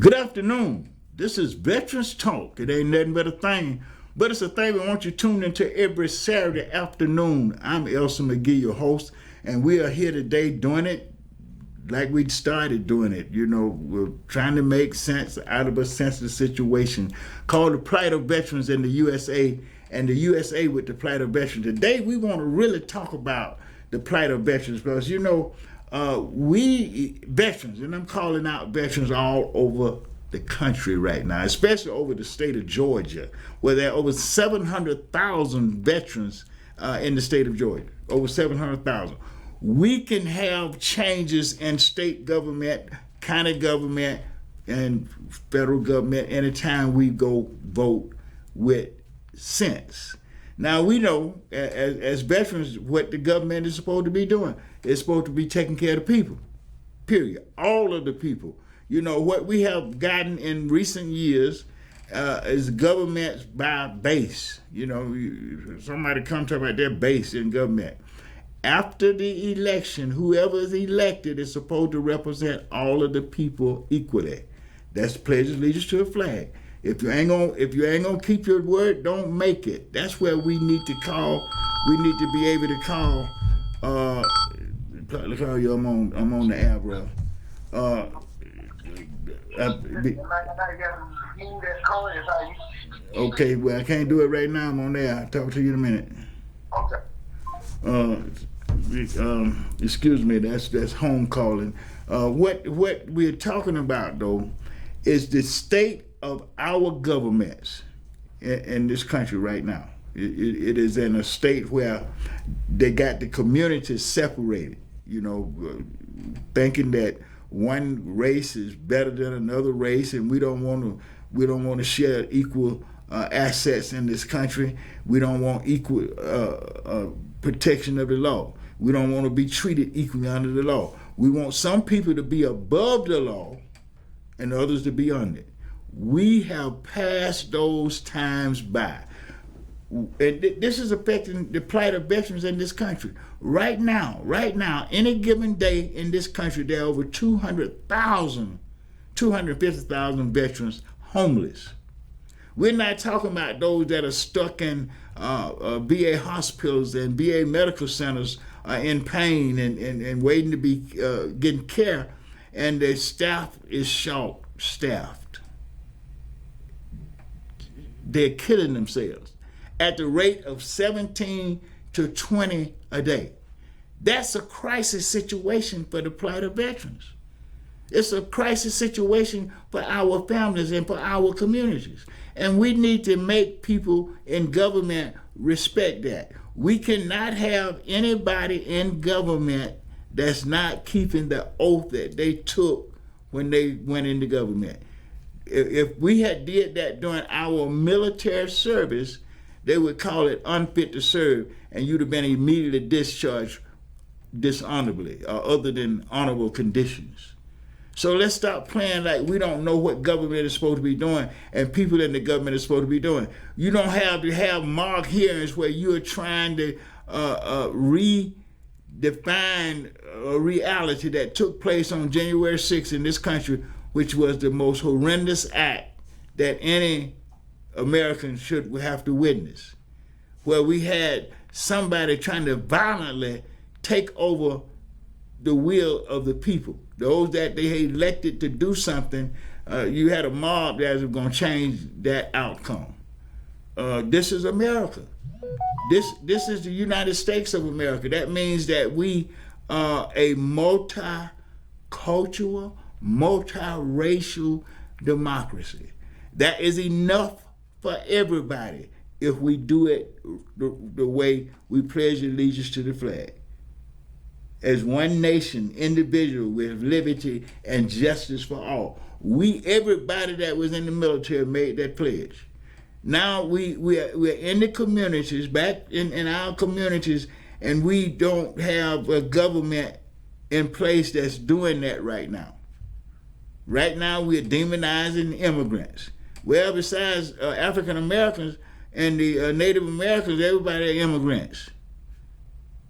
Good afternoon. This is Veterans Talk. It ain't nothing but a thing, but it's a thing we want you tuned into every Saturday afternoon. I'm Elsa McGee, your host, and we are here today doing it like we started doing it. You know, we're trying to make sense out of a senseless situation called the plight of veterans in the USA and the USA with the plight of veterans. Today, we want to really talk about the plight of veterans because, you know, we veterans, and I'm calling out veterans all over the country right now, especially over the state of Georgia, where there are over 700,000 veterans in the state of Georgia, over 700,000. We can have changes in state government, county government, and federal government anytime we go vote with sense. Now, we know as veterans what the government is supposed to be doing. It's supposed to be taking care of the people, period. All of the people. You know, what we have gotten in recent years is government by base. You know, somebody come talk about their base in government. After the election, whoever is elected is supposed to represent all of the people equally. That's the pledge of allegiance to the flag. If you ain't gonna keep your word, don't make it. That's where we need to call. We need to be able to call. Look how you. I'm on the air, bro. Okay, well I can't do it right now. I'm on there. I'll talk to you in a minute. Okay. Excuse me. That's home calling. What we're talking about though is the state of our governments in this country right now. It is in a state where they got the communities separated, you know, thinking that one race is better than another race, and we don't want to share equal assets in this country. We don't want equal protection of the law. We don't want to be treated equally under the law. We want some people to be above the law and others to be under it. We have passed those times by. And this is affecting the plight of veterans in this country. Right now, any given day in this country, there are over 250,000 veterans homeless. We're not talking about those that are stuck in VA hospitals and VA medical centers in pain and waiting to be getting care, and their staff is short-staffed. They're killing themselves at the rate of 17 to 20 a day. That's a crisis situation for the plight of veterans. It's a crisis situation for our families and for our communities. And we need to make people in government respect that. We cannot have anybody in government that's not keeping the oath that they took when they went into government. If we had did that during our military service, they would call it unfit to serve, and you'd have been immediately discharged dishonorably or other than honorable conditions. So let's stop playing like we don't know what government is supposed to be doing and people in the government are supposed to be doing. You don't have to have mock hearings where you're trying to redefine a reality that took place on January 6th in this country, which was the most horrendous act that any American should have to witness, where we had somebody trying to violently take over the will of the people. Those that they elected to do something, you had a mob that was going to change that outcome. This is America. This is the United States of America. That means that we are a multicultural, multiracial democracy. That is enough for everybody if we do it the way we pledge allegiance to the flag. As one nation, individual with liberty and justice for all. Everybody that was in the military made that pledge. Now we're in the communities, back in our communities, and we don't have a government in place that's doing that right now. Right now we're demonizing immigrants. Well, besides African Americans and the Native Americans, everybody are immigrants.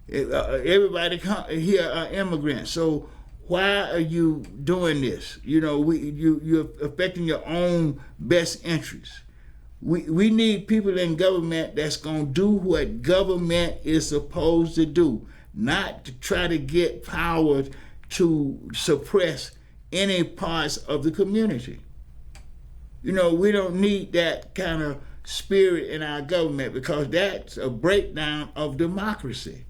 Everybody here are immigrants. So Why are you doing this? You're affecting your own best interests. We need people in government that's going to do what government is supposed to do, not to try to get power to suppress any parts of the community. We don't need that kind of spirit in our government, because that's a breakdown of democracy.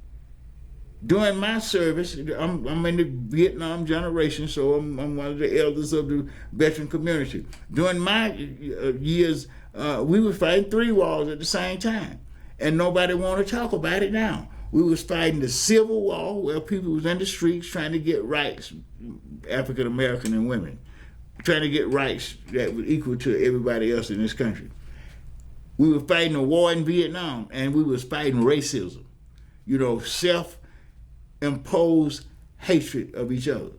During my service, I'm in the Vietnam generation, so I'm one of the elders of the veteran community. During my years, we were fighting 3 wars at the same time, and nobody wanted to talk about it now. We was fighting the Civil War, where people was in the streets trying to get rights, African American and women, trying to get rights that were equal to everybody else in this country. We were fighting a war in Vietnam, and we was fighting racism, self-imposed hatred of each other.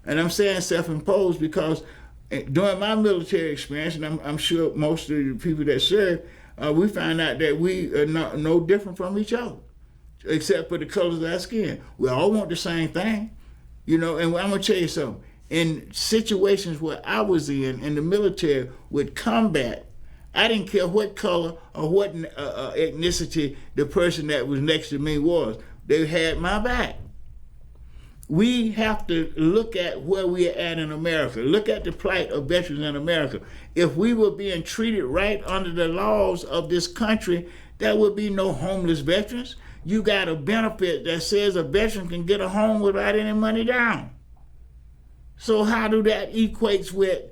And I'm saying self-imposed because during my military experience, and I'm sure most of the people that serve, we found out that we are no different from each other, except for the colors of our skin. We all want the same thing, and I'm going to tell you something. In situations where I was in the military with combat, I didn't care what color or what ethnicity the person that was next to me was. They had my back. We have to look at where we are at in America. Look at the plight of veterans in America. If we were being treated right under the laws of this country, there would be no homeless veterans. You got a benefit that says a veteran can get a home without any money down. So how do that equates with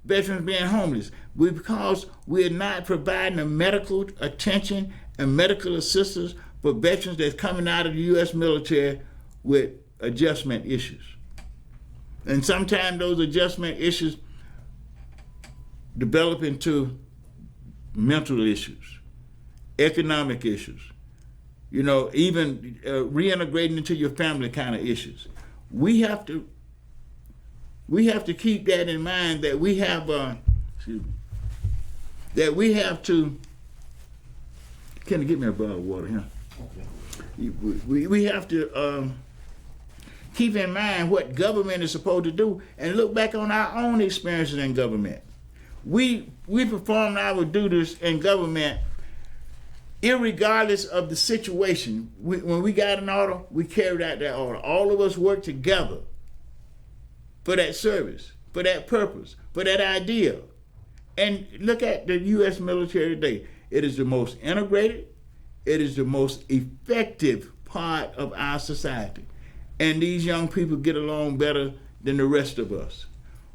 veterans being homeless? Because we're not providing the medical attention and medical assistance for veterans that's coming out of the U.S. military with adjustment issues. And sometimes those adjustment issues develop into mental issues, economic issues, even reintegrating into your family kind of issues. We have to keep that in mind, that we have to. Can you get me a bottle of water here? Okay. We have to keep in mind what government is supposed to do and look back on our own experiences in government. We performed our duties in government irregardless of the situation. When we got an order, we carried out that order. All of us worked together for that service, for that purpose, for that idea. And look at the U.S. military today. It is the most integrated, it is the most effective part of our society. And these young people get along better than the rest of us.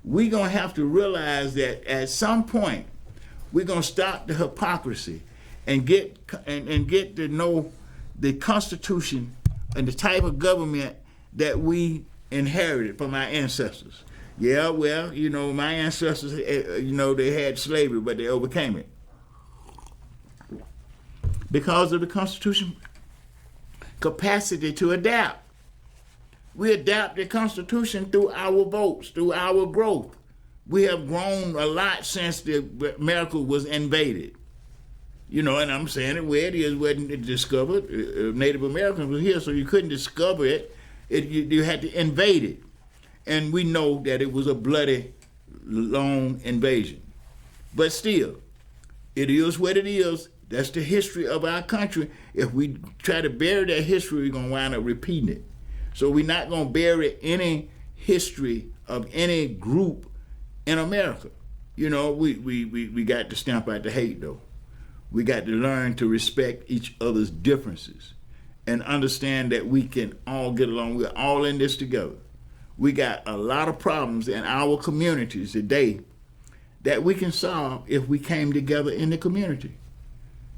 We're going to have to realize that at some point, we're going to stop the hypocrisy and get to know the Constitution and the type of government that we inherited from our ancestors. Yeah, well, my ancestors, they had slavery, but they overcame it. Because of the Constitution capacity to adapt. We adapt the Constitution through our votes, through our growth. We have grown a lot since America was invaded. And I'm saying it where it is, wasn't discovered. Native Americans were here, so you couldn't discover it. You had to invade it. And we know that it was a bloody, long invasion. But still, it is what it is. That's the history of our country. If we try to bury that history, we're going to wind up repeating it. So we're not going to bury any history of any group in America. We got to stamp out the hate, though. We got to learn to respect each other's differences and understand that we can all get along. We're all in this together. We got a lot of problems in our communities today that we can solve if we came together in the community.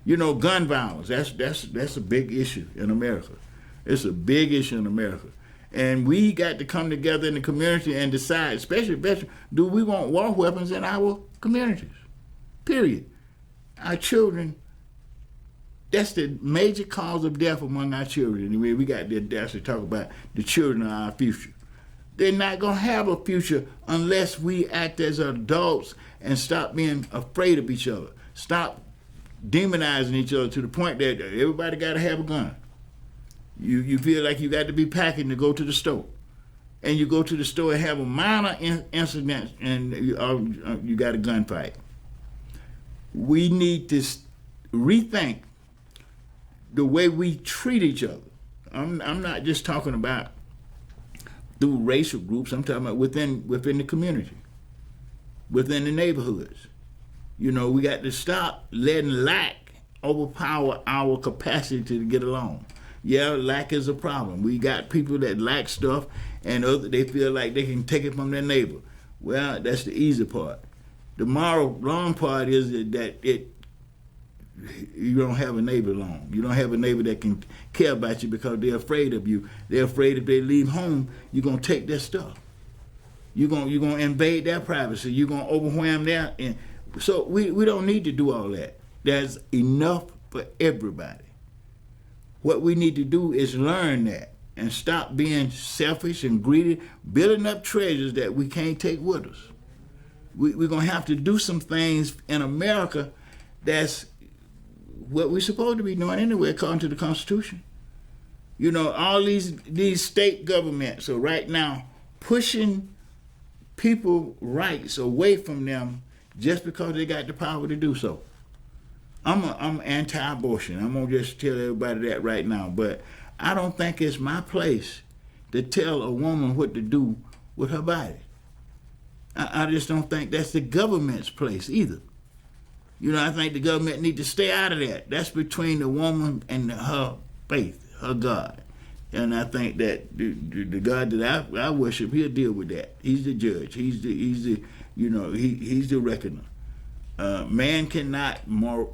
Gun violence, that's a big issue in America. It's a big issue in America. And we got to come together in the community and decide, especially veterans, do we want war weapons in our communities? Period. Our children, that's the major cause of death among our children. Anyway, we got to actually talk about the children of our future. They're not going to have a future unless we act as adults and stop being afraid of each other. Stop demonizing each other to the point that everybody got to have a gun. You feel like you got to be packing to go to the store. and you go to the store and have a minor incident and you got a gunfight. We need to rethink the way we treat each other. I'm not just talking about through racial groups. I'm talking about within the community, within the neighborhoods. You know, we got to stop letting lack overpower our capacity to get along. Yeah, lack is a problem. We got people that lack stuff, and they feel like they can take it from their neighbor. Well, that's the easy part. The wrong part is that you don't have a neighbor long. You don't have a neighbor that can care about you because they're afraid of you. They're afraid if they leave home, you're gonna take their stuff. You're gonna invade their privacy. You're gonna overwhelm their. And so we don't need to do all that. There's enough for everybody. What we need to do is learn that and stop being selfish and greedy, building up treasures that we can't take with us. We're going to have to do some things in America that's what we're supposed to be doing anyway, according to the Constitution. You know, all these state governments are right now pushing people's rights away from them just because they got the power to do so. I'm anti-abortion. I'm going to just tell everybody that right now. But I don't think it's my place to tell a woman what to do with her body. I just don't think that's the government's place either. You know, I think the government need to stay out of that. That's between the woman and her faith, her God. And I think that the God that I worship, he'll deal with that. He's the judge. He's the he's the reckoner. Man cannot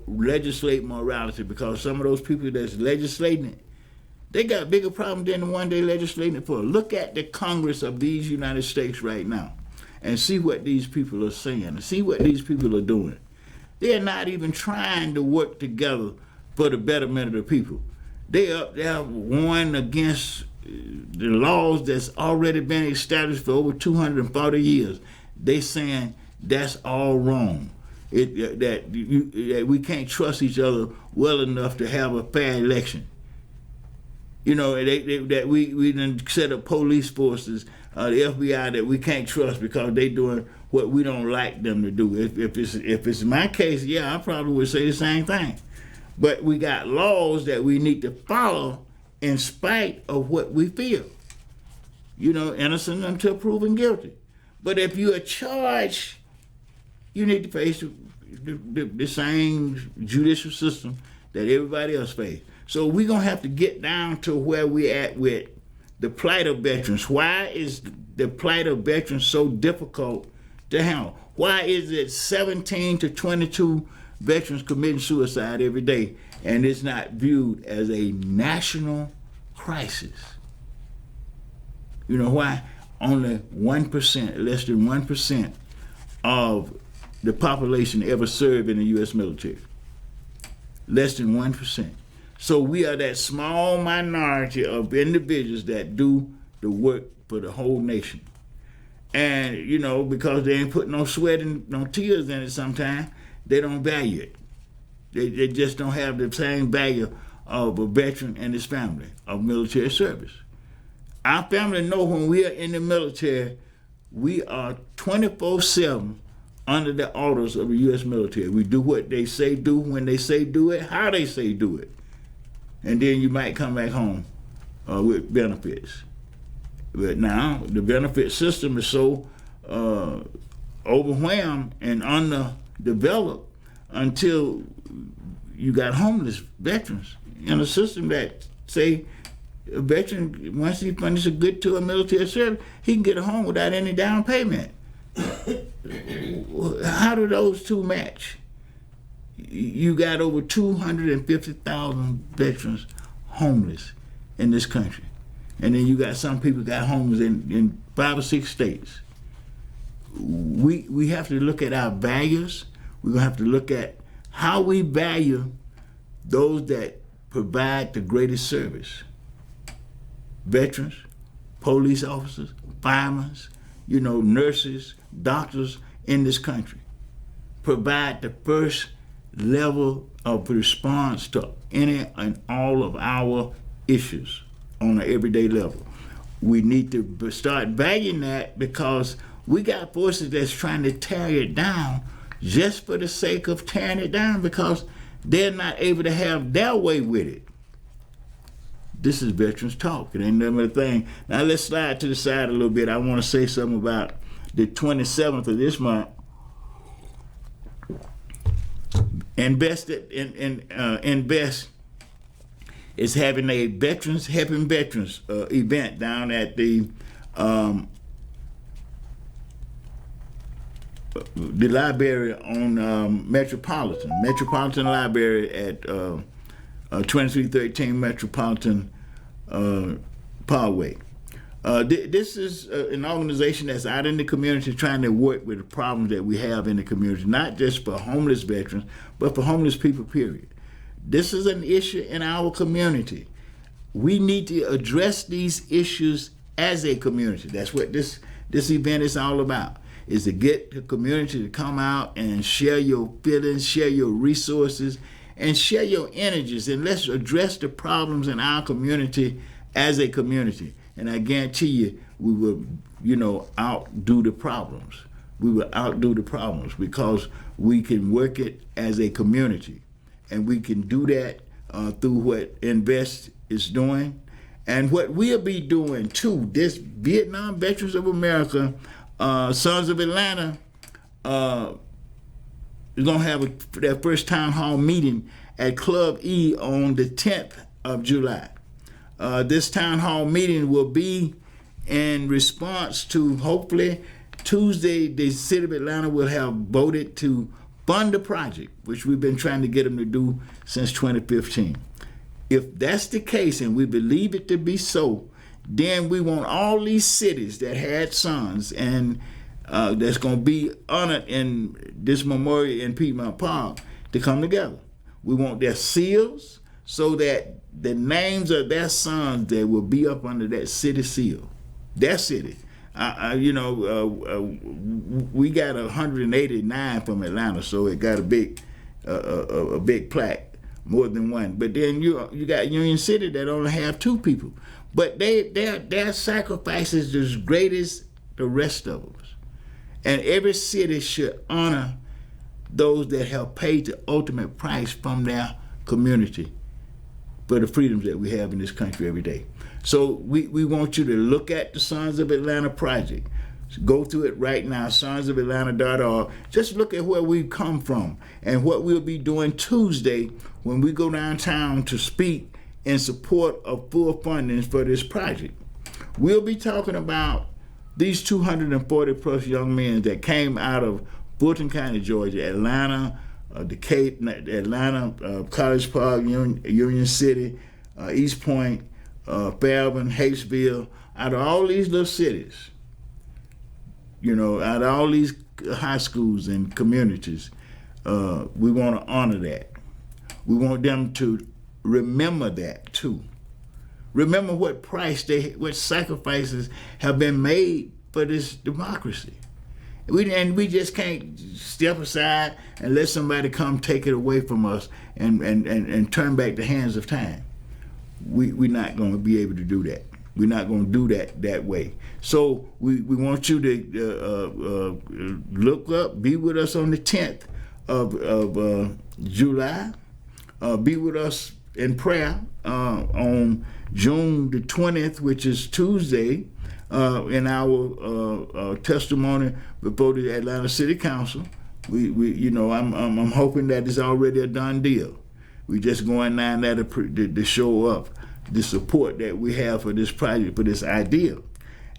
legislate morality because some of those people that's legislating it, they got bigger problems than the one they legislating it for. Look at the Congress of these United States right now and see what these people are saying and see what these people are doing. They're not even trying to work together for the betterment of the people. They up there warring against the laws that's already been established for over 240 years. They saying that's all wrong. That we can't trust each other well enough to have a fair election. You know, that we done set up police forces, the FBI that we can't trust because they doing what we don't like them to do. If it's my case, yeah, I probably would say the same thing. But we got laws that we need to follow in spite of what we feel. You know, innocent until proven guilty. But if you are charged, you need to face the same judicial system that everybody else faces. So we're going to have to get down to where we're at with the plight of veterans. Why is the plight of veterans so difficult to handle? Why is it 17 to 22 veterans committing suicide every day and it's not viewed as a national crisis? You know why? Only 1%, less than 1% of the population ever served in the U.S. military. Less than 1%. So we are that small minority of individuals that do the work for the whole nation. And, you know, because they ain't put no sweat and no tears in it sometimes, they don't value it. They just don't have the same value of a veteran and his family of military service. Our family know when we are in the military, we are 24/7 under the orders of the U.S. military. We do what they say do, when they say do it, how they say do it. And then you might come back home with benefits. But now the benefit system is so overwhelmed and underdeveloped until you got homeless veterans in a system that say a veteran, once he finishes a good tour of military service, he can get a home without any down payment. How do those two match? You got over 250,000 veterans homeless in this country. And then you got some people got homeless in 5 or 6 states. We have to look at our values. We're going to have to look at how we value those that provide the greatest service. Veterans, police officers, firemen, you know, nurses, doctors in this country. Provide the first level of response to any and all of our issues on an everyday level. we need to start valuing that, because we got forces that's trying to tear it down just for the sake of tearing it down, because they're not able to have their way with it. This is Veterans Talk. It ain't nothing but a thing. Now let's slide to the side a little bit. I want to say something about the 27th of this month. Invest is having a helping veterans event down at the library on Metropolitan Library at 2313 Metropolitan Parkway. This is an organization that's out in the community trying to work with the problems that we have in the community, not just for homeless veterans, but for homeless people, period. This is an issue in our community. We need to address these issues as a community. That's what this event is all about, is to get the community to come out and share your feelings, share your resources, and share your energies, and let's address the problems in our community as a community. And I guarantee you, we will, outdo the problems. We will outdo the problems because we can work it as a community. And we can do that through what Invest is doing. And what we'll be doing too, this Vietnam Veterans of America, Sons of Atlanta, is going to have their first town hall meeting at Club E on the 10th of July. This town hall meeting will be in response to, hopefully, Tuesday, the City of Atlanta will have voted to fund the project, which we've been trying to get them to do since 2015. If that's the case, and we believe it to be so, then we want all these cities that had sons and that's going to be honored in this memorial in Piedmont Park to come together. We want their seals so that the names of their sons that will be up under that city seal. That city. We got 189 from Atlanta, so it got a big plaque, more than one. But then you got Union City that only have 2 people. But their sacrifice is as great as the rest of us. And every city should honor those that have paid the ultimate price from their community for the freedoms that we have in this country every day. So we want you to look at the Sons of Atlanta project. Go through it right now, sonsofAtlanta.org. Just look at where we've come from and what we'll be doing Tuesday when we go downtown to speak in support of full funding for this project. We'll be talking about these 240 plus young men that came out of Fulton County, Georgia, Atlanta, Decatur, Atlanta, College Park, Union City, East Point, Fairburn, Hatesville, out of all these little cities, out of all these high schools and communities, we want to honor that. We want them to remember that too. Remember what what sacrifices have been made for this democracy. We just can't step aside and let somebody come take it away from us and turn back the hands of time. We're not going to be able to do that. We're not going to do that way. So we want you to look up, be with us on the 10th of July. Be with us in prayer on June the 20th, which is Tuesday, in our testimony before the Atlanta City Council. I'm hoping that it's already a done deal. We just going down there to show up the support that we have for this project, for this idea.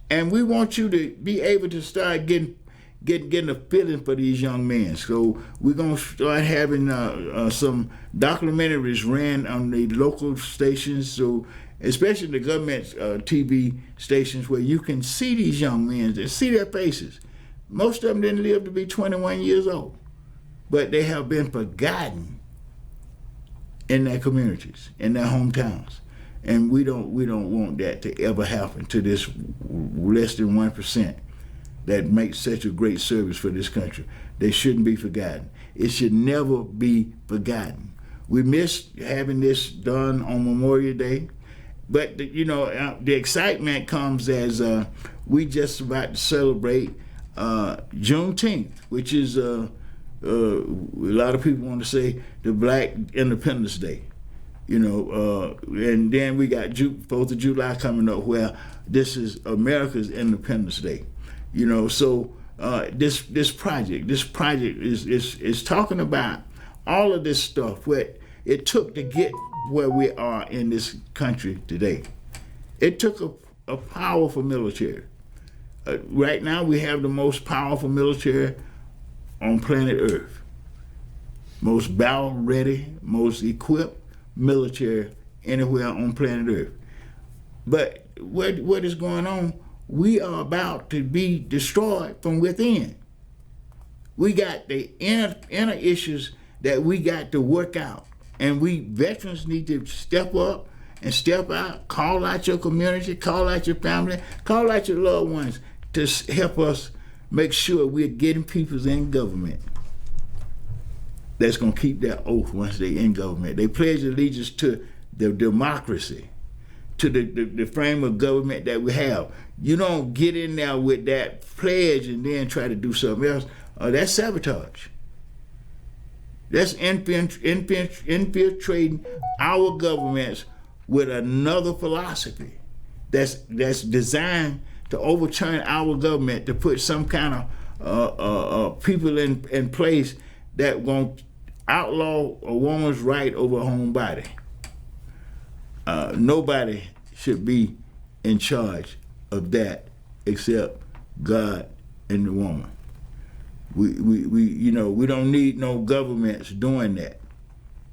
And we want you to be able to start getting a feeling for these young men. So we're going to start having some documentaries ran on the local stations, so especially the government TV stations, where you can see these young men, see their faces. Most of them didn't live to be 21 years old, but they have been forgotten in their communities, in their hometowns. And we don't want that to ever happen to this less than 1% that makes such a great service for this country. They shouldn't be forgotten. It should never be forgotten. We missed having this done on Memorial Day, But the excitement comes as we just about to celebrate Juneteenth, which is a lot of people want to say the Black Independence Day. And then we got 4th of July coming up, where this is America's Independence Day. So this project is talking about all of this stuff, what it took to get where we are in this country today. It took a powerful military. Right now we have the most powerful military on planet Earth. Most battle-ready, most equipped military anywhere on planet Earth. But what is going on? We are about to be destroyed from within. We got the inner issues that we got to work out. And we veterans need to step up and step out, call out your community, call out your family, call out your loved ones to help us make sure we're getting people in government that's going to keep their oath once they're in government. They pledge allegiance to the democracy, to the frame of government that we have. You don't get in there with that pledge and then try to do something else. That's sabotage. That's infiltrating our governments with another philosophy that's designed to overturn our government, to put some kind of people in place that won't outlaw a woman's right over her own body. Nobody should be in charge of that except God and the woman. We don't need no governments doing that.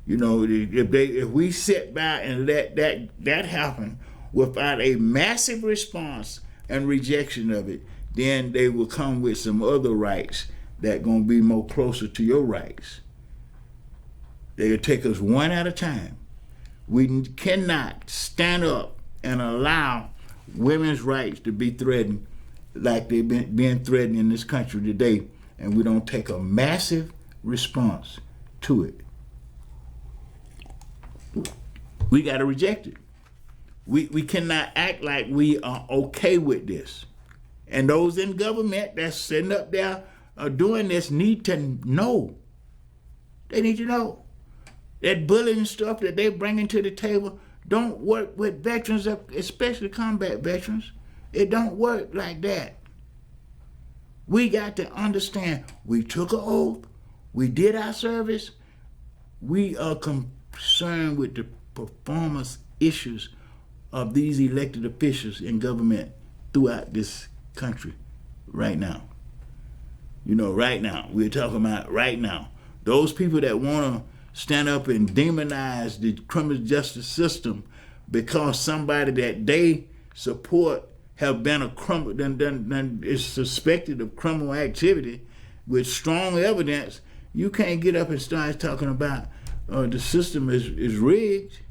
If we sit by and let that happen without a massive response and rejection of it, then they will come with some other rights that gonna be more closer to your rights. They'll take us one at a time. We cannot stand up and allow women's rights to be threatened like they've been being threatened in this country today, and we don't take a massive response to it. We got to reject it. We cannot act like we are okay with this. And those in government that's sitting up there doing this need to know. They need to know that bullying stuff that they're bringing to the table don't work with veterans, especially combat veterans. It don't work like that. We got to understand, we took an oath, we did our service, we are concerned with the performance issues of these elected officials in government throughout this country right now. Right now, we're talking about right now. Those people that want to stand up and demonize the criminal justice system because somebody that they support have been a criminal, is suspected of criminal activity with strong evidence, you can't get up and start talking about the system is rigged.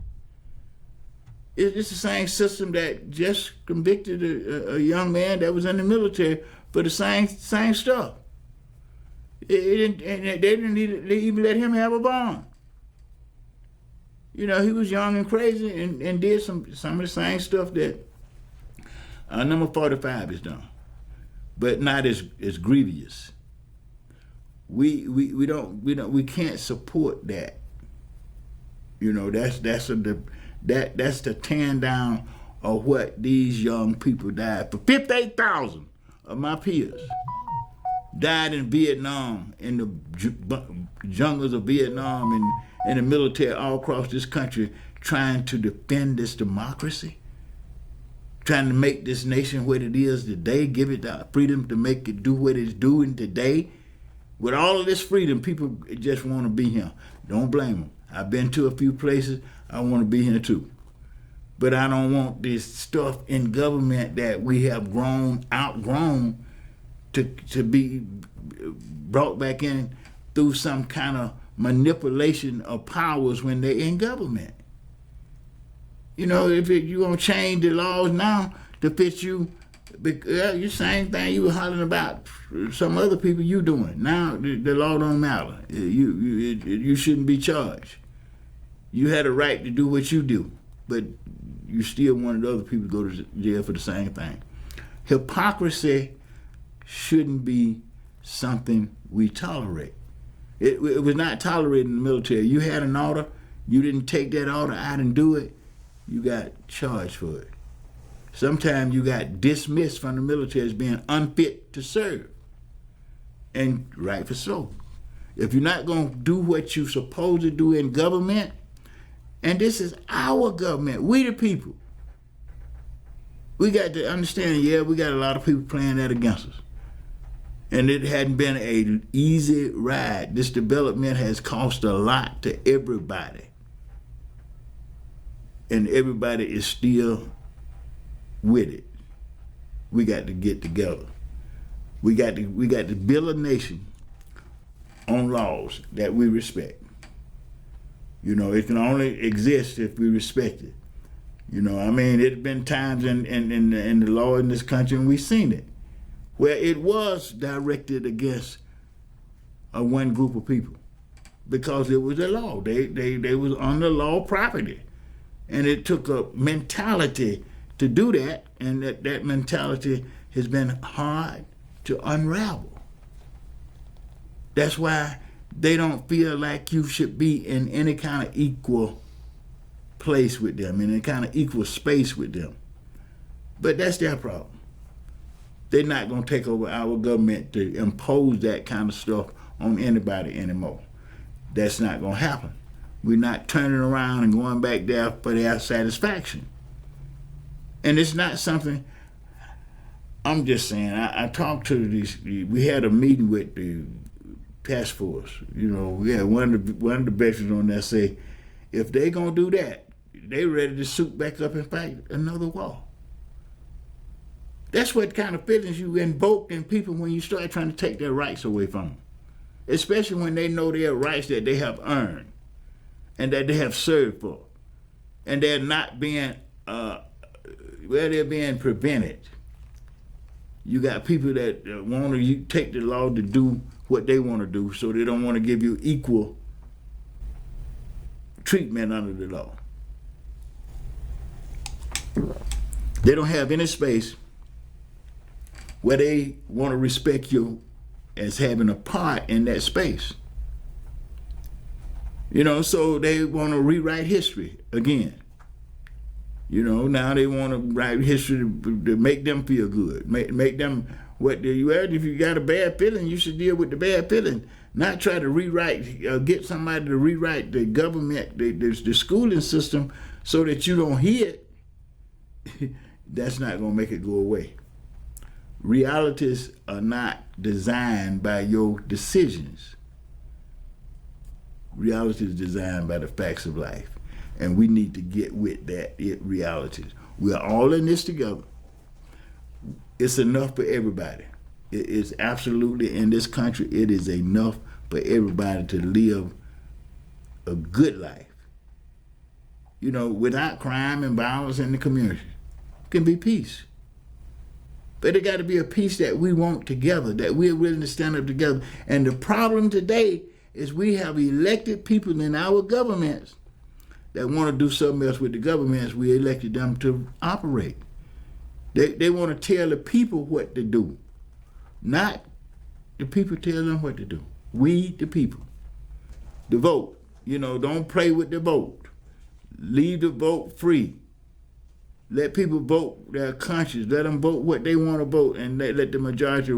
It's the same system that just convicted a young man that was in the military for the same stuff. They didn't even let him have a bond. He was young and crazy and did some of the same stuff that number 45 is done, but not as grievous. We can't support that. That's the tearing down of what these young people died for. 58,000 of my peers died in Vietnam, in the jungles of Vietnam, and in the military all across this country, trying to defend this democracy, trying to make this nation what it is today, give it the freedom to make it do what it's doing today. With all of this freedom, people just want to be here. Don't blame them. I've been to a few places. I want to be here too. But I don't want this stuff in government that we have outgrown to be brought back in through some kind of manipulation of powers when they're in government. If you're going to change the laws now to fit you, the same thing you were hollering about some other people you doing. Now the law don't matter. You shouldn't be charged. You had a right to do what you do. but you still wanted other people to go to jail for the same thing. Hypocrisy shouldn't be something we tolerate. It was not tolerated in the military. You had an order, you didn't take that order out and do it, you got charged for it. Sometimes you got dismissed from the military as being unfit to serve. And rightfully so. If you're not going to do what you're supposed to do in government, and this is our government, we the people, we got to understand, yeah, we got a lot of people playing that against us. And it hadn't been an easy ride. This development has cost a lot to everybody. And everybody is still with it. We got to get together. We got to build a nation on laws that we respect. You know, it can only exist if we respect it. You know, I mean, it's been times in the law in this country, and we've seen it, where it was directed against one group of people because it was a law. They was under law property. And it took a mentality to do that, and that mentality has been hard to unravel. That's why they don't feel like you should be in any kind of equal place with them, in any kind of equal space with them. But that's their problem. They're not going to take over our government to impose that kind of stuff on anybody anymore. That's not going to happen. We're not turning around and going back there for their satisfaction. And it's not something, I'm just saying, I talked to we had a meeting with the task force. You know, we had one of the veterans on there say, if they going to do that, they ready to suit back up and fight another war. That's what kind of feelings you invoke in people when you start trying to take their rights away from them. Especially when they know their rights that they have earned and that they have served for. And they're not being, they're being prevented. You got people that want to take the law to do what they want to do, so they don't want to give you equal treatment under the law. They don't have any space where they want to respect you as having a part in that space. You know, so they want to rewrite history again. You know, now they want to write history to make them feel good, make them what you had. If you got a bad feeling, you should deal with the bad feeling, not try to rewrite, get somebody to rewrite the government, the schooling system, so that you don't hear it. That's not going to make it go away. Realities are not designed by your decisions. Reality is designed by the facts of life. And we need to get with that reality. We're all in this together. It's enough for everybody. It is absolutely, in this country, it is enough for everybody to live a good life. You know, without crime and violence in the community. It can be peace. But it got to be a peace that we want together, that we're willing to stand up together. And the problem today is we have elected people in our governments that want to do something else with the governments we elected them to operate. They want to tell the people what to do, not the people tell them what to do. We, the people. The vote. You know, don't play with the vote. Leave the vote free. Let people vote their conscience. Let them vote what they want to vote, and let the majority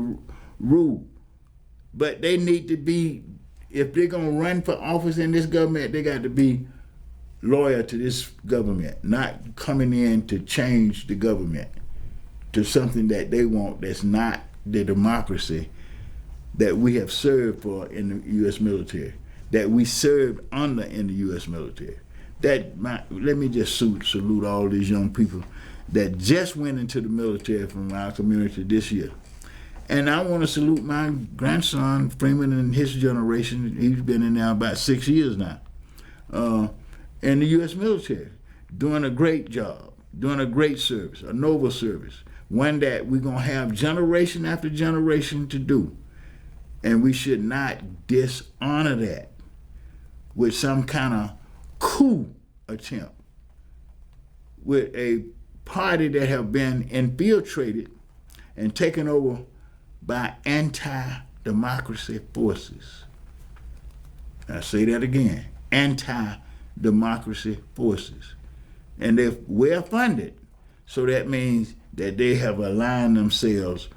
rule. But they need to be, if they're going to run for office in this government, they got to be loyal to this government, not coming in to change the government to something that they want that's not the democracy that we have served for in the U.S. military, that we served under in the U.S. military. Let me just salute all these young people that just went into the military from our community this year. And I want to salute my grandson, Freeman, and his generation. He's been in there about 6 years now, in the U.S. military, doing a great job, doing a great service, a noble service, one that we're going to have generation after generation to do. And we should not dishonor that with some kind of coup attempt. with a party that have been infiltrated and taken over by anti-democracy forces. I say that again, anti-democracy forces. And they're well funded. So that means that they have aligned themselves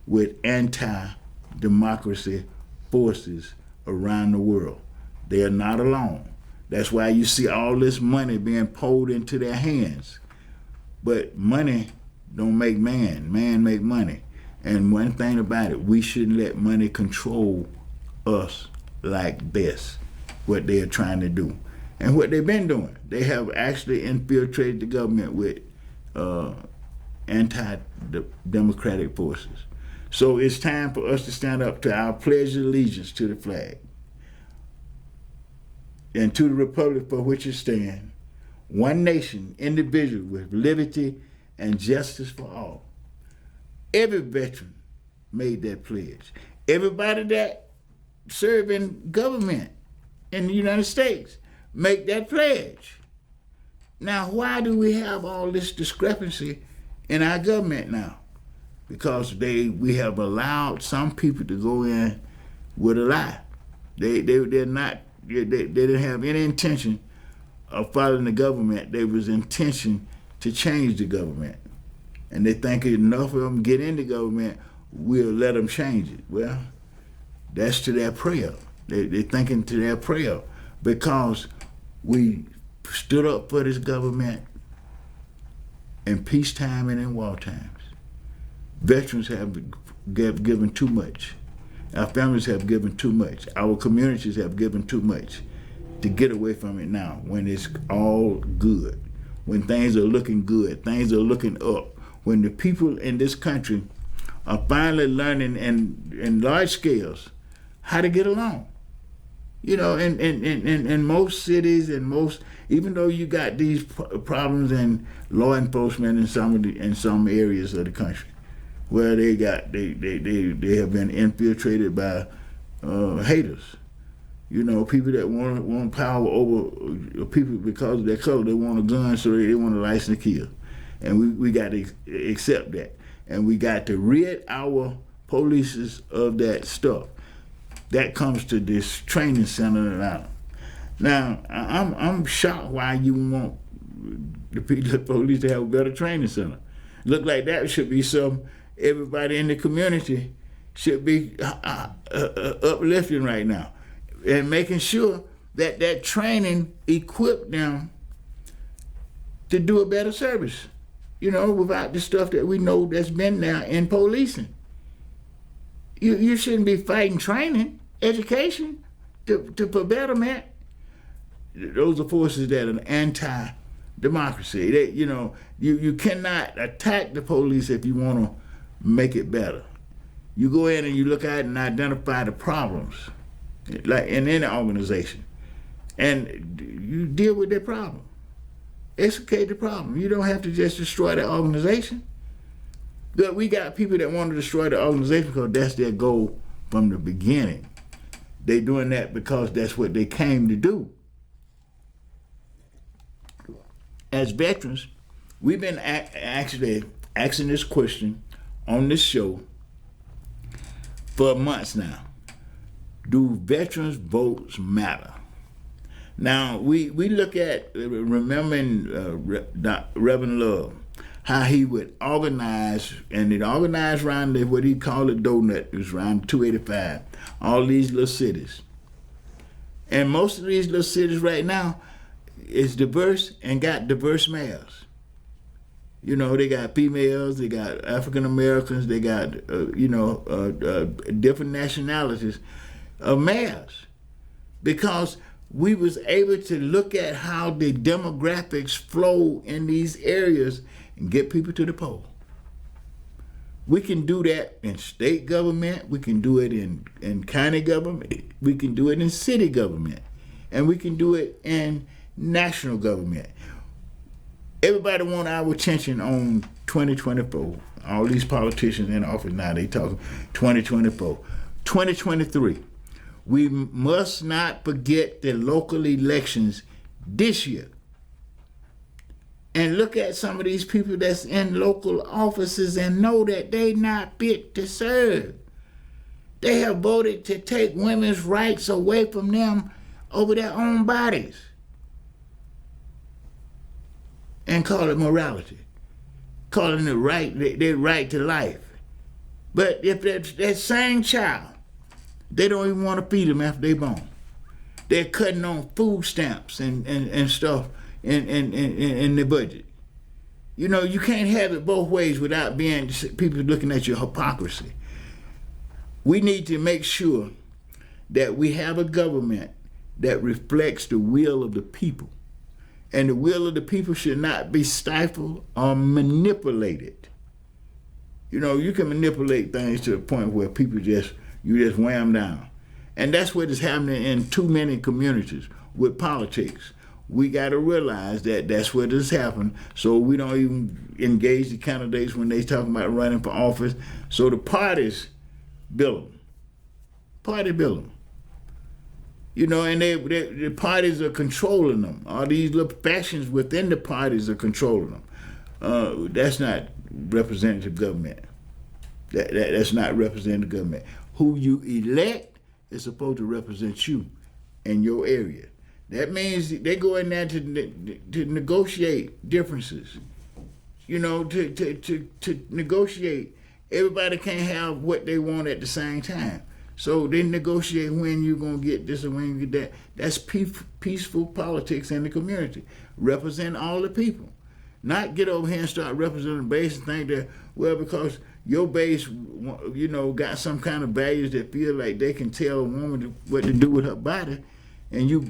with anti-democracy forces around the world. They are not alone. That's why you see all this money being poured into their hands. But money don't make man. Man make money. And one thing about it, we shouldn't let money control us like this, what they are trying to do. And what they've been doing, they have actually infiltrated the government with anti-democratic forces. So it's time for us to stand up to our pledge of allegiance to the flag and to the republic for which it stands, one nation, individual, with liberty and justice for all. Every veteran made that pledge. Everybody that serve in government in the United States make that pledge. Now, why do we have all this discrepancy in our government now? Because we have allowed some people to go in with a lie. They didn't have any intention of following the government. There was intention to change the government. And they think enough of them get in the government, we'll let them change it. Well, that's to their prayer. They're thinking to their prayer because we stood up for this government in peacetime and in war times. Veterans have given too much. Our families have given too much. Our communities have given too much to get away from it now when it's all good, when things are looking good, things are looking up, when the people in this country are finally learning in large scales how to get along. You know, in most cities and most, even though you got these problems in law enforcement in some areas of the country, where they have been infiltrated by haters. You know, people that want power over people because of their color. They want a gun, so they want a license to kill, and we got to accept that, and we got to rid our police of that stuff. That comes to this training center in Atlanta. Now, I'm shocked why you want the police to have a better training center. Look like that should be some everybody in the community should be uplifting right now and making sure that training equip them to do a better service, you know, without the stuff that we know that's been there in policing. You shouldn't be fighting training, education for betterment. Those are forces that are anti-democracy. You cannot attack the police if you want to make it better. You go in and you look at it and identify the problems, like in any organization, and you deal with that problem. Extricate the problem. You don't have to just destroy the organization. But we got people that want to destroy the organization because that's their goal from the beginning. They're doing that because that's what they came to do. As veterans, we've been actually asking this question on this show for months now. Do veterans' votes matter? Now, we look at, remembering Reverend Love, how he would organize, and it organized around what he called a donut. It was around 285, all these little cities. And most of these little cities right now is diverse and got diverse mayors. You know, they got females, they got African Americans, they got, different nationalities of mayors. Because we was able to look at how the demographics flow in these areas and get people to the poll. We can do that in state government, we can do it in county government, we can do it in city government, and we can do it in national government. Everybody want our attention on 2024. All these politicians in office now, they talking 2024. 2023. We must not forget the local elections this year. and look at some of these people that's in local offices and know that they not fit to serve. They have voted to take women's rights away from them over their own bodies and call it morality, calling it right, their right to life. But if that same child, they don't even want to feed them after they born. They're cutting on food stamps and stuff in the budget. You know, you can't have it both ways without being people looking at your hypocrisy. We need to make sure that we have a government that reflects the will of the people. And the will of the people should not be stifled or manipulated. You know, you can manipulate things to the point where people you just wham down. And that's what is happening in too many communities with politics. We got to realize that that's what has happened, so we don't even engage the candidates when they talk about running for office. So the parties bill them. Party bill them. You know, and the parties are controlling them. All these little factions within the parties are controlling them. That's not representative government. That's not representative government. Who you elect is supposed to represent you and your area. That means they go in there to negotiate differences. You know, to negotiate. Everybody can't have what they want at the same time. So they negotiate when you're going to get this and when you get that. That's peaceful politics in the community. Represent all the people. Not get over here and start representing the base and think that, well, because your base, you know, got some kind of values that feel like they can tell a woman what to do with her body, and you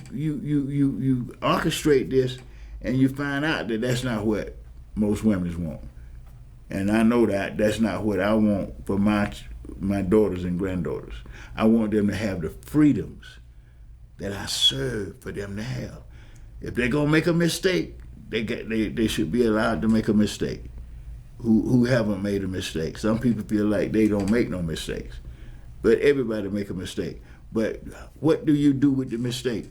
orchestrate this, and you find out that that's not what most women want. And I know that that's not what I want for my daughters and granddaughters. I want them to have the freedoms that I serve for them to have. If they're gonna make a mistake, they should be allowed to make a mistake. Who haven't made a mistake? Some people feel like they don't make no mistakes, but everybody make a mistake. But what do you do with the mistake?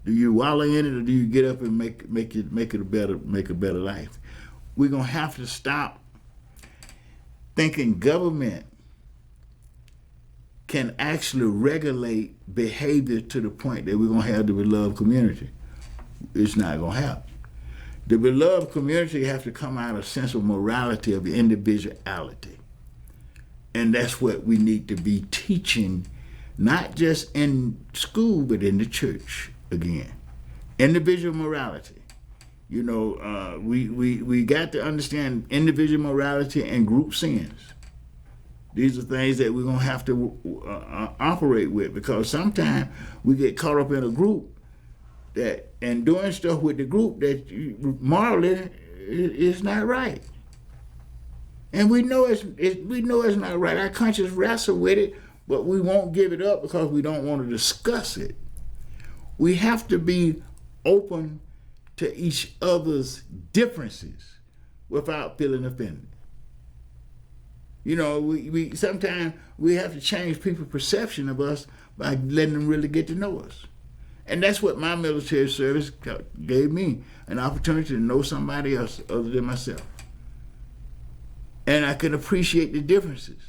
Do you wallow in it, or do you get up and make it a better life? We're gonna have to stop thinking government can actually regulate behavior to the point that we're going to have the beloved community. It's not going to happen. The beloved community has to come out of a sense of morality, of individuality. And that's what we need to be teaching, not just in school, but in the church again. Individual morality. You know, we got to understand individual morality and group sins. These are things that we're going to have to operate with, because sometimes we get caught up in a group and doing stuff with the group that morally is not right. And we know it's not right. Our conscience wrestle with it, but we won't give it up because we don't want to discuss it. We have to be open to each other's differences without feeling offended. You know, we sometimes we have to change people's perception of us by letting them really get to know us. And that's what my military service gave me, an opportunity to know somebody else other than myself. And I could appreciate the differences.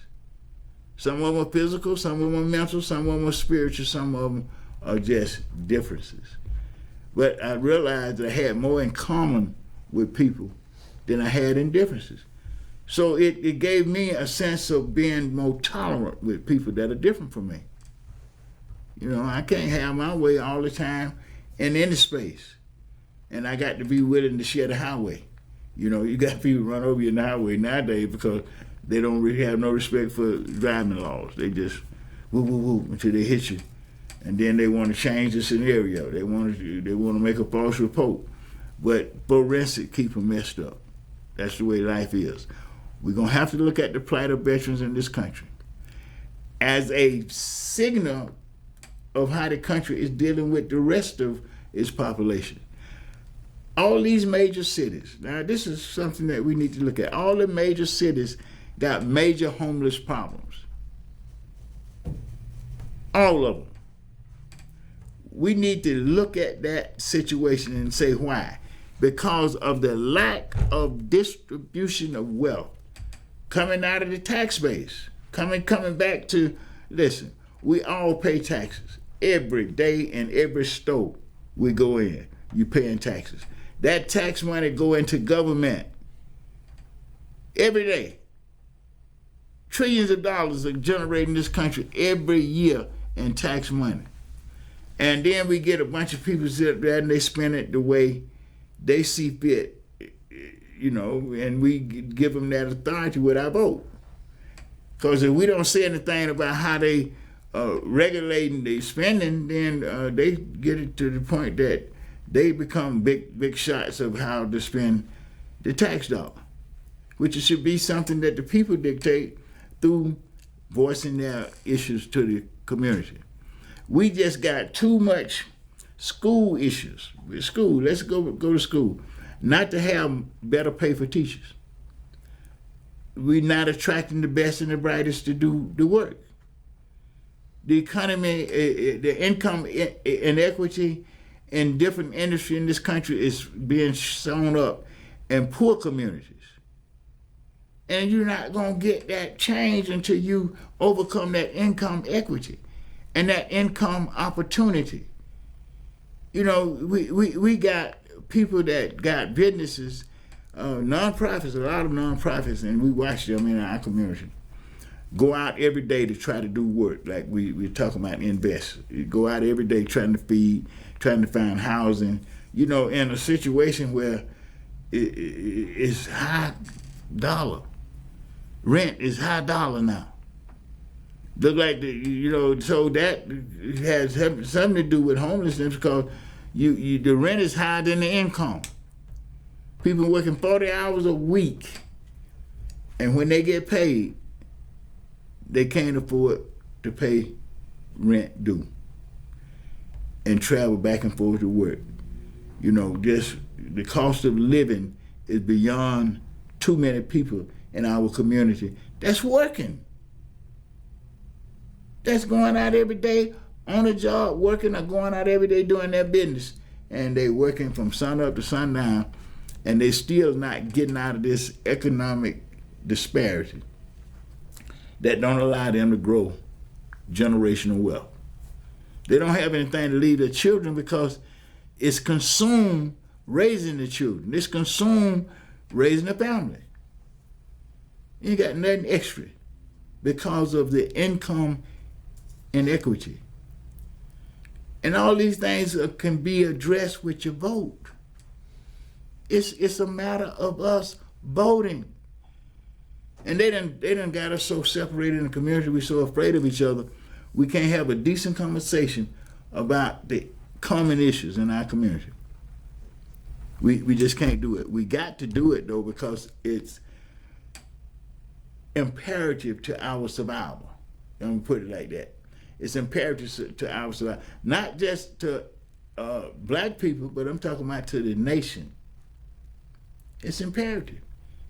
Some of them are physical, some of them are mental, some of them are spiritual, some of them are just differences. But I realized that I had more in common with people than I had in differences. So it gave me a sense of being more tolerant with people that are different from me. You know, I can't have my way all the time in any space. And I got to be willing to share the highway. You know, you got people run over you in the highway nowadays because they don't really have no respect for driving laws. They just woo woo woo until they hit you. And then they want to change the scenario. They want to make a false report. But forensic keep them messed up. That's the way life is. We're going to have to look at the plight of veterans in this country as a signal of how the country is dealing with the rest of its population. All these major cities, now this is something that we need to look at. All the major cities got major homeless problems. All of them. We need to look at that situation and say why. because of the lack of distribution of wealth coming out of the tax base, coming back to, listen, we all pay taxes. Every day in every store we go in, you paying taxes. That tax money go into government every day. Trillions of dollars are generated in this country every year in tax money. And then we get a bunch of people sit there and they spend it the way they see fit, and we give them that authority with our vote. Because if we don't say anything about how they regulating their spending, then they get it to the point that they become big shots of how to spend the tax dollar, which it should be something that the people dictate through voicing their issues to the community. We just got too much school issues. School, let's go to school. Not to have better pay for teachers. We're not attracting the best and the brightest to do the work. The economy, the income inequity in different industries in this country is being shown up in poor communities. And you're not going to get that change until you overcome that income equity and that income opportunity. We got people that got businesses, nonprofits, a lot of nonprofits, and we watch them in our community go out every day to try to do work, like we're talking about invest. You go out every day trying to feed, trying to find housing, in a situation where it's high dollar. Rent is high dollar now. Look like so that has something to do with homelessness because the rent is higher than the income. People working 40 hours a week, and when they get paid, they can't afford to pay rent due and travel back and forth to work. Just the cost of living is beyond too many people in our community that's working. That's going out every day on a job, working, or going out every day doing their business. And they working from sun up to sundown, and they still not getting out of this economic disparity that don't allow them to grow generational wealth. They don't have anything to leave their children because it's consumed raising the children. It's consumed raising a family. You ain't got nothing extra because of the income inequity. And all these things can be addressed with your vote. It's a matter of us voting. And they done got us so separated in the community, we're so afraid of each other, we can't have a decent conversation about the common issues in our community. We just can't do it. We got to do it though because it's imperative to our survival. I'm gonna put it like that. It's imperative to our survival. Not just to black people, but I'm talking about to the nation. It's imperative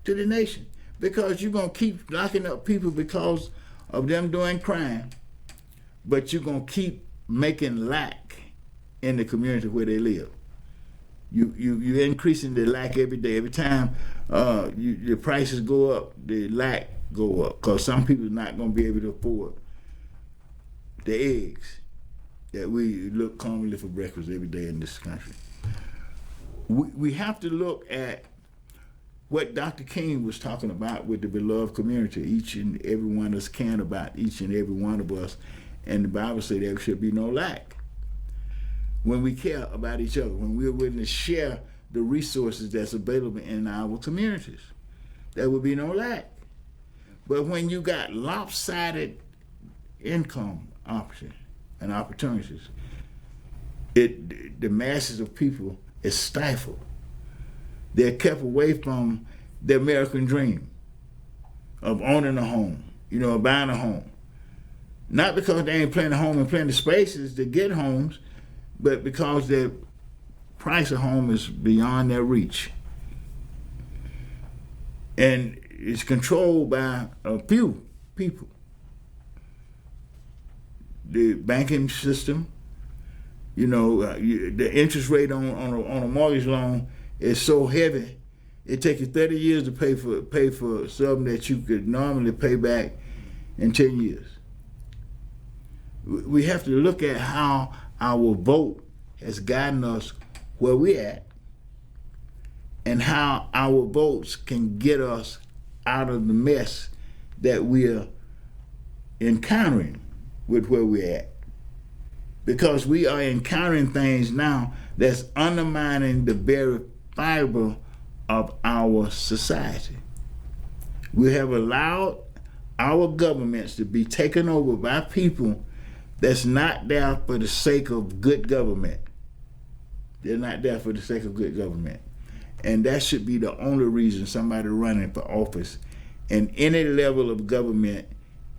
to the nation. Because you're going to keep locking up people because of them doing crime, but you're going to keep making lack in the community where they live. You're increasing the lack every day. Every time the prices go up, the lack go up. Because some people are not going to be able to afford the eggs that we look commonly for breakfast every day in this country. We have to look at what Dr. King was talking about with the beloved community. Each and every one of us care about each and every one of us. And the Bible says there should be no lack. When we care about each other, when we're willing to share the resources that's available in our communities, there will be no lack. But when you got lopsided income options and opportunities, the masses of people is stifled. They're kept away from the American dream of owning a home, buying a home. Not because they ain't plenty of home and plenty of spaces to get homes, but because the price of home is beyond their reach. And it's controlled by a few people. The banking system, the interest rate on a mortgage loan is so heavy. It takes you 30 years to pay for something that you could normally pay back in 10 years. We have to look at how our vote has gotten us where we're at, and how our votes can get us out of the mess that we're encountering with where we're at. Because we are encountering things now that's undermining the very fiber of our society. We have allowed our governments to be taken over by people that's not there for the sake of good government. They're not there for the sake of good government. And that should be the only reason somebody running for office in any level of government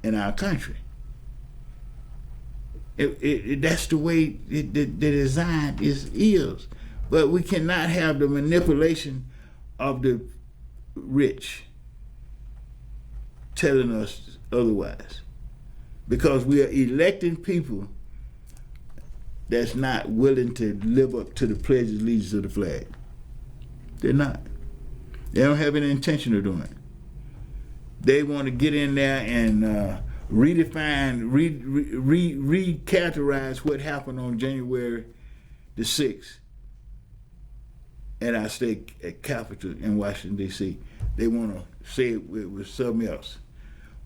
in our country. That's the way the design is. But we cannot have the manipulation of the rich telling us otherwise. Because we are electing people that's not willing to live up to the pledge of allegiance of the flag. They're not. They don't have any intention of doing it. They want to get in there and redefine, recharacterize what happened on January the 6th at our state capital in Washington, D.C. They want to say it was something else.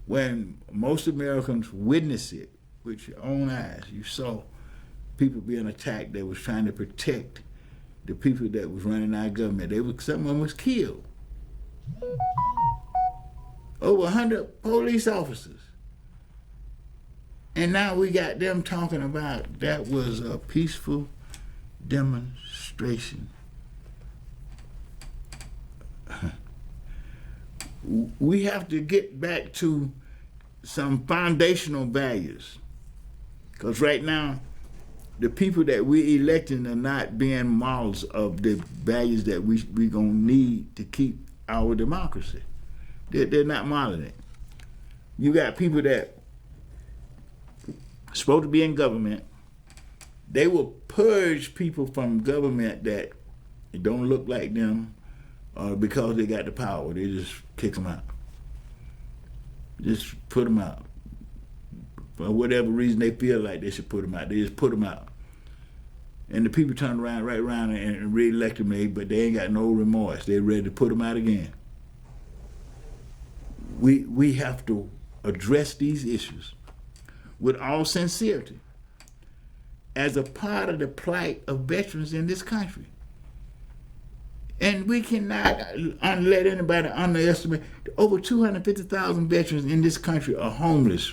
When most Americans witnessed it with your own eyes, you saw people being attacked that was trying to protect the people that was running our government. Some of them was killed. Over 100 police officers. And now we got them talking about that was a peaceful demonstration. We have to get back to some foundational values. Because right now, the people that we're electing are not being models of the values that we're going to need to keep our democracy. They're not modeling it. You got people that are supposed to be in government. They will purge people from government that don't look like them because they got the power. They just kick them out. Just put them out. For whatever reason they feel like they should put them out. They just put them out. And the people turn right around and re-elect them, but they ain't got no remorse. They're ready to put them out again. We have to address these issues with all sincerity as a part of the plight of veterans in this country. And we cannot let anybody underestimate. Over 250,000 veterans in this country are homeless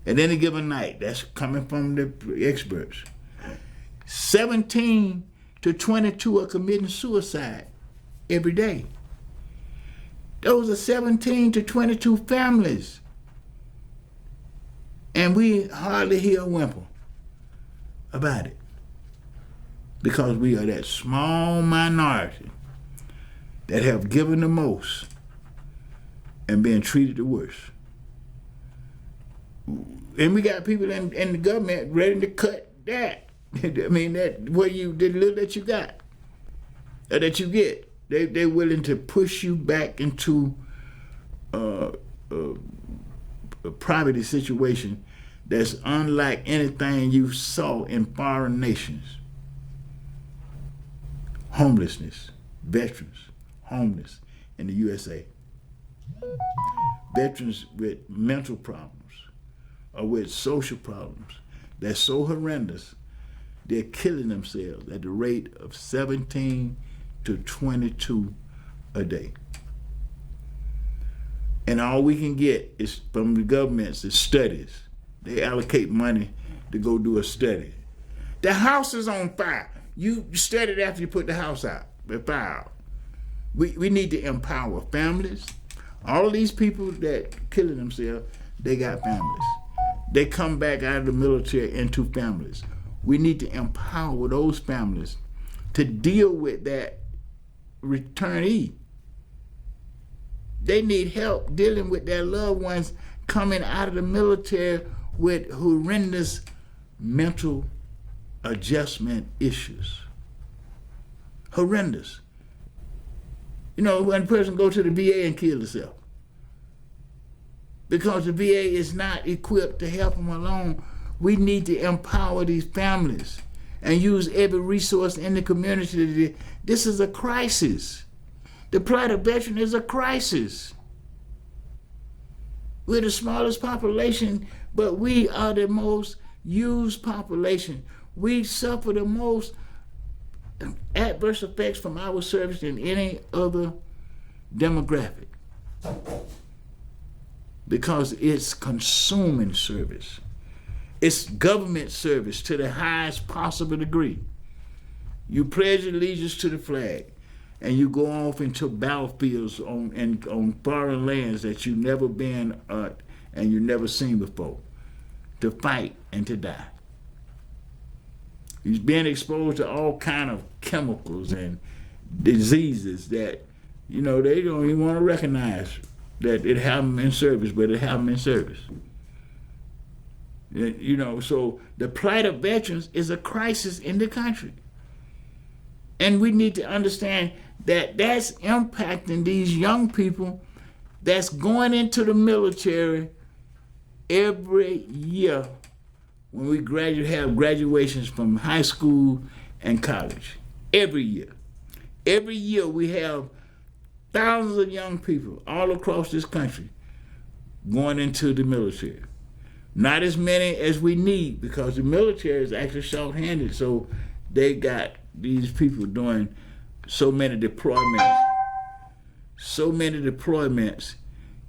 at any given night. That's coming from the experts. 17 to 22 are committing suicide every day. Those are 17 to 22 families. And we hardly hear a whimper about it. Because we are that small minority that have given the most and been treated the worst. And we got people in the government ready to cut that. I mean, that what the little that you got, or that you get, they're willing to push you back into a poverty situation that's unlike anything you saw in foreign nations. Homelessness, veterans, homeless in the USA. Veterans with mental problems or with social problems that's so horrendous, they're killing themselves at the rate of 17 to 22 a day. And all we can get is from the governments is studies. They allocate money to go do a study. The house is on fire. You studied after you put the house out, the fire out. We need to empower families. All of these people that killing themselves, they got families. They come back out of the military into families. We need to empower those families to deal with that returnee. They need help dealing with their loved ones coming out of the military with horrendous mental adjustment issues. Horrendous. You know, when a person go to the VA and kill himself. Because the VA is not equipped to help them alone. We need to empower these families and use every resource in the community. This is a crisis. The plight of veteran is a crisis. We're the smallest population, but we are the most used population. We suffer the most adverse effects from our service than any other demographic, because it's consuming service. It's government service to the highest possible degree. You pledge allegiance to the flag, and you go off into battlefields on foreign lands that you've never been at and you've never seen before, to fight and to die. He's being exposed to all kind of chemicals and diseases that, you know, they don't even want to recognize that it happened in service, but it happened in service. You know, so the plight of veterans is a crisis in the country. And we need to understand that that's impacting these young people that's going into the military every year when we have graduations from high school and college. Every year. Every year we have thousands of young people all across this country going into the military. Not as many as we need, because the military is actually short-handed, so they got these people doing so many deployments,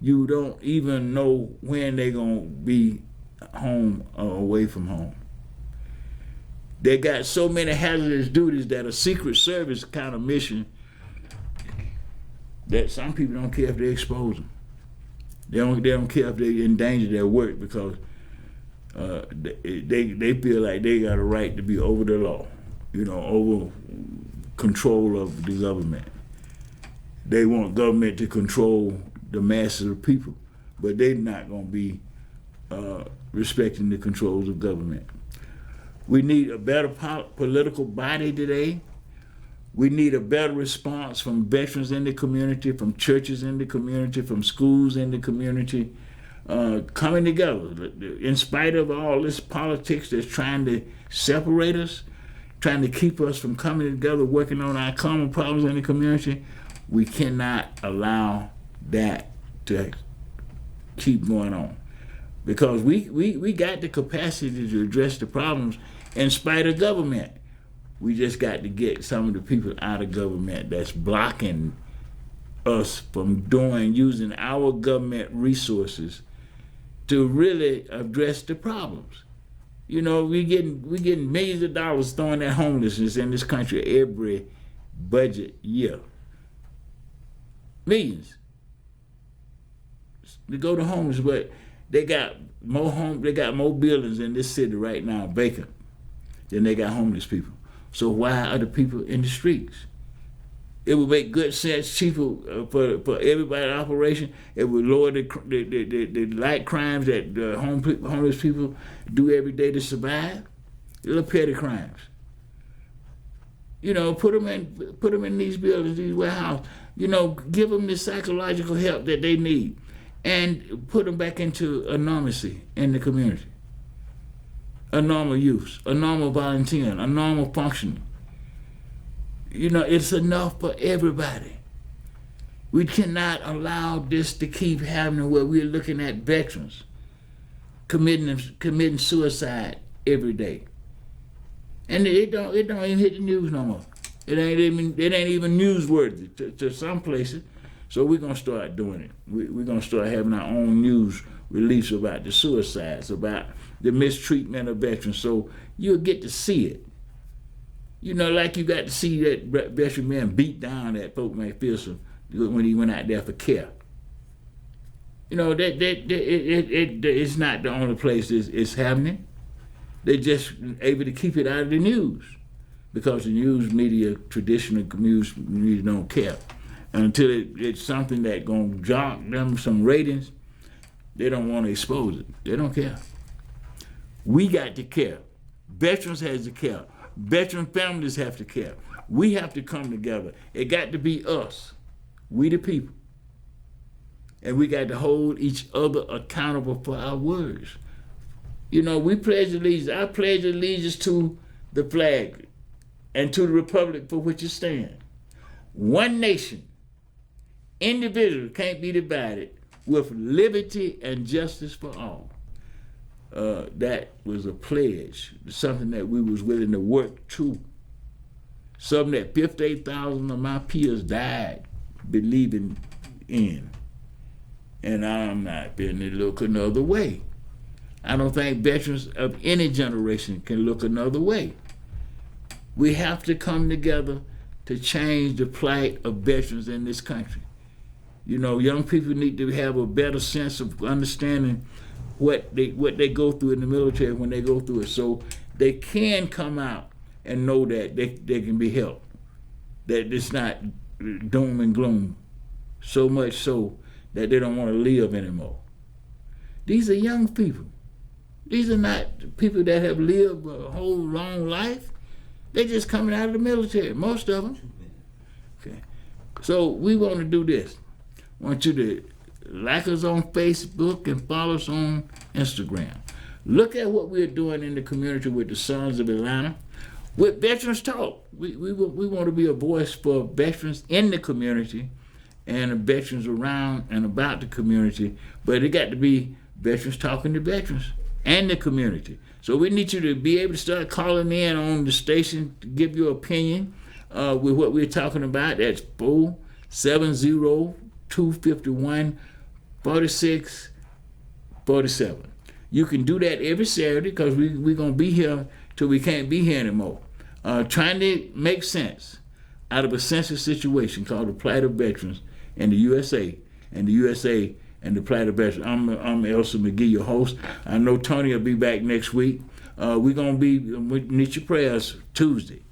you don't even know when they're going to be home or away from home. They got so many hazardous duties that a Secret Service kind of mission that some people don't care if they expose them. They don't care if they endanger their work, because they feel like they got a right to be over the law, you know, over control of the government. They want government to control the masses of people, but they're not going to be respecting the controls of government. We need a better political body today. We need a better response from veterans in the community, from churches in the community, from schools in the community, coming together. In spite of all this politics that's trying to separate us, trying to keep us from coming together, working on our common problems in the community, we cannot allow that to keep going on. Because we got the capacity to address the problems in spite of government. We just got to get some of the people out of government that's blocking us from using our government resources to really address the problems. You know, we getting millions of dollars thrown at homelessness in this country every budget year. Millions. To go to homeless, but they got more buildings in this city right now vacant than they got homeless people. So why are the people in the streets? It would make good sense, cheaper for everybody in operation. It would lower the light crimes that homeless people do every day to survive. Little petty crimes. You know, put them in these buildings, these warehouses. You know, give them the psychological help that they need, and put them back into a normalcy in the community. A normal use, a normal volunteering, a normal functioning. You know, it's enough for everybody. We cannot allow this to keep happening where we're looking at veterans committing suicide every day. And it don't even hit the news no more. It ain't even newsworthy to some places. So we're gonna start doing it. We're gonna start having our own news release about the suicides, about the mistreatment of veterans, so you'll get to see it. You know, like you got to see that veteran man beat down that folk McPherson when he went out there for care. You know, it's not the only place it's happening. They're just able to keep it out of the news, because the news media, traditional news media, don't care. And until it's something that's going to jock them some ratings, they don't want to expose it. They don't care. We got to care. Veterans has to care. Veteran families have to care. We have to come together. It got to be us. We the people. And we got to hold each other accountable for our words. You know, we pledge allegiance. I pledge allegiance to the flag and to the republic for which it stands. One nation, individual, can't be divided, with liberty and justice for all. That was a pledge, something that we was willing to work to. Something that 58,000 of my peers died believing in. And I'm not going to look another way. I don't think veterans of any generation can look another way. We have to come together to change the plight of veterans in this country. You know, young people need to have a better sense of understanding what they go through in the military when they go through it, so they can come out and know that they can be helped, that it's not doom and gloom, so much so that they don't want to live anymore. These are young people. These are not people that have lived a whole long life. They're just coming out of the military, most of them. Okay. So we want to do this. I want you to like us on Facebook and follow us on Instagram. Look at what we're doing in the community with the Sons of Atlanta. With Veterans Talk, we want to be a voice for veterans in the community and veterans around and about the community, but it got to be veterans talking to veterans and the community. So we need you to be able to start calling in on the station to give your opinion with what we're talking about. That's 470-251-4647. You can do that every Saturday because we're going to be here till we can't be here anymore. Trying to make sense out of a sensitive situation called the plight of veterans in the USA, and the USA and the plight of veterans. I'm Elsa McGee, your host. I know Tony will be back next week. We need your prayers Tuesday.